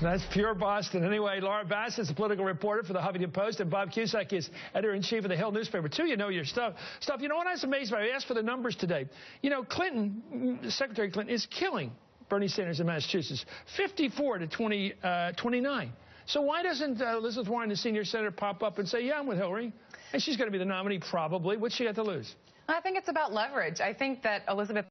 That's pure Boston. Anyway, Laura Bassett's a political reporter for the Huffington Post, and Bob Cusack is editor-in-chief of the Hill newspaper. Too, you know your stuff. You know what I was amazed by? I asked for the numbers today. You know, Secretary Clinton is killing Bernie Sanders in Massachusetts, 54 to 29. So why doesn't Elizabeth Warren, the senior senator, pop up and say, yeah, I'm with Hillary? And she's going to be the nominee, probably. What's she got to lose? I think it's about leverage. I think that Elizabeth's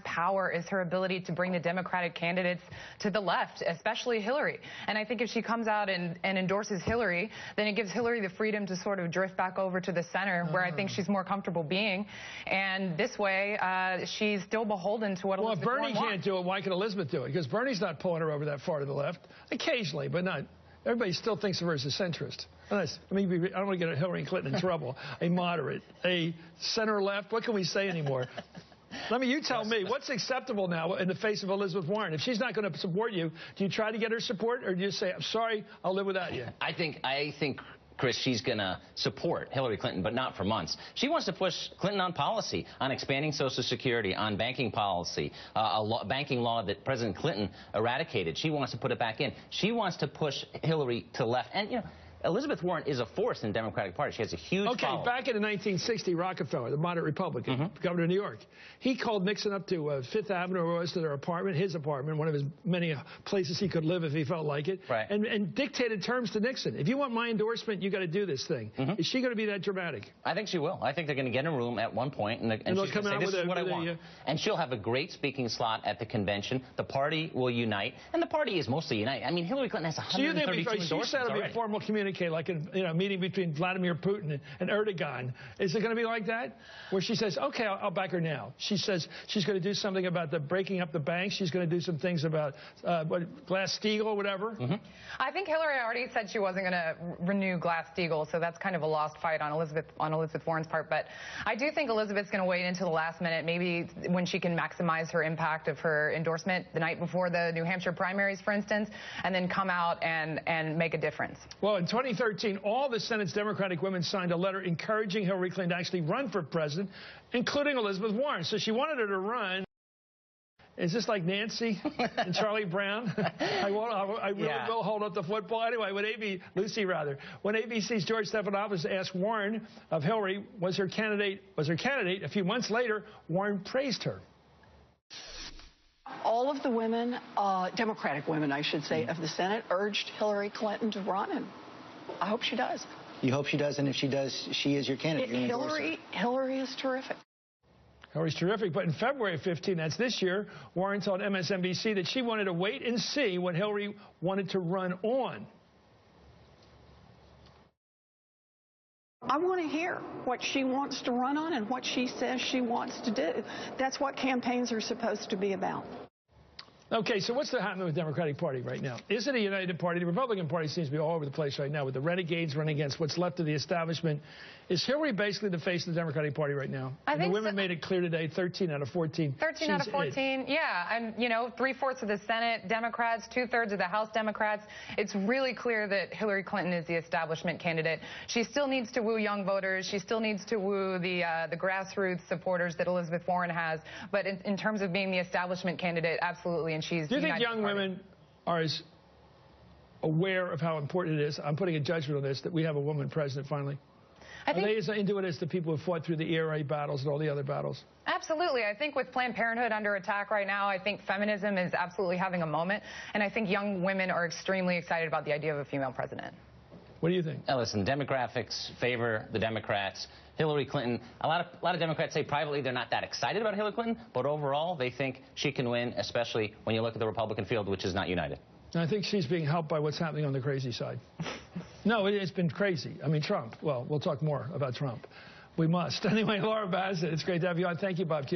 power is her ability to bring the Democratic candidates to the left, especially Hillary. And I think if she comes out and endorses Hillary, then it gives Hillary the freedom to sort of drift back over to the center, where I think she's more comfortable being. And this way, she's still beholden to what Elizabeth Warren wants. Well, if Bernie can't do it, why can Elizabeth do it? Because Bernie's not pulling her over that far to the left. Occasionally, but not. Everybody still thinks of her as a centrist. I don't want to get Hillary Clinton in trouble. A moderate, a center-left. What can we say anymore? You tell me, what's acceptable now in the face of Elizabeth Warren? If she's not going to support you, do you try to get her support, or do you say, I'm sorry, I'll live without you? I think, Chris, she's going to support Hillary Clinton, but not for months. She wants to push Clinton on policy, on expanding Social Security, on banking policy, a banking law that President Clinton eradicated. She wants to put it back in. She wants to push Hillary to left. And, you know, Elizabeth Warren is a force in the Democratic Party. She has a huge following. Back in 1960, Rockefeller, the moderate Republican, governor of New York, he called Nixon up to Fifth Avenue, or was to their apartment, his apartment, one of his many places he could live if he felt like it, and dictated terms to Nixon. If you want my endorsement, you got to do this thing. Is she going to be that dramatic? I think she will. I think they're going to get in a room at one point, and she's going to say, this is what I want. And she'll have a great speaking slot at the convention. The party will unite, and the party is mostly united. I mean, Hillary Clinton has 132 endorsements already. She said it'll be a formal communique, like a meeting between Vladimir Putin and Erdogan. Is it going to be like that, where she says, okay, I'll back her now? She says she's going to do something about the breaking up the banks. She's going to do some things about Glass-Steagall or whatever. I think Hillary already said she wasn't going to renew Glass-Steagall, so that's kind of a lost fight on Elizabeth Warren's part. But I do think Elizabeth's going to wait until the last minute, maybe when she can maximize her impact of her endorsement the night before the New Hampshire primaries, for instance, and then come out and make a difference. Well, in 2013, all the Senate's Democratic women signed a letter encouraging Hillary Clinton to actually run for president, including Elizabeth Warren. So she wanted her to run. Is this like Nancy and Charlie Brown? I really will hold up the football. Anyway, when ABC's George Stephanopoulos asked Warren of Hillary was her candidate, a few months later, Warren praised her. All of the women, Democratic women, I should say, of the Senate urged Hillary Clinton to run, and I hope she does. You hope she does, and if she does, she is your candidate. Hillary is terrific. Hillary's terrific, but in February of 15, that's this year, Warren told MSNBC that she wanted to wait and see what Hillary wanted to run on. I want to hear what she wants to run on and what she says she wants to do. That's what campaigns are supposed to be about. Okay, so what's happening with the Democratic Party right now? Is it a united party? The Republican Party seems to be all over the place right now, with the renegades running against what's left of the establishment. Is Hillary basically the face of the Democratic Party right now? I think the women made it clear today, 13 out of 14. 13 out of 14, yeah. And, you know, 3/4 of the Senate Democrats, 2/3 of the House Democrats. It's really clear that Hillary Clinton is the establishment candidate. She still needs to woo young voters. She still needs to woo the grassroots supporters that Elizabeth Warren has. But in terms of being the establishment candidate, absolutely, and she's Do you think young women are as aware of how important it is? I'm putting a judgment on this, that we have a woman president finally. Are they as into it as the people who fought through the ERA battles and all the other battles? Absolutely. I think with Planned Parenthood under attack right now, I think feminism is absolutely having a moment. And I think young women are extremely excited about the idea of a female president. What do you think? Now, listen, demographics favor the Democrats. Hillary Clinton, a lot of Democrats say privately they're not that excited about Hillary Clinton, but overall they think she can win, especially when you look at the Republican field, which is not united. I think she's being helped by what's happening on the crazy side. No, it's been crazy. I mean, Trump. Well, we'll talk more about Trump. We must. Anyway, Laura Bassett, it's great to have you on. Thank you, Bob.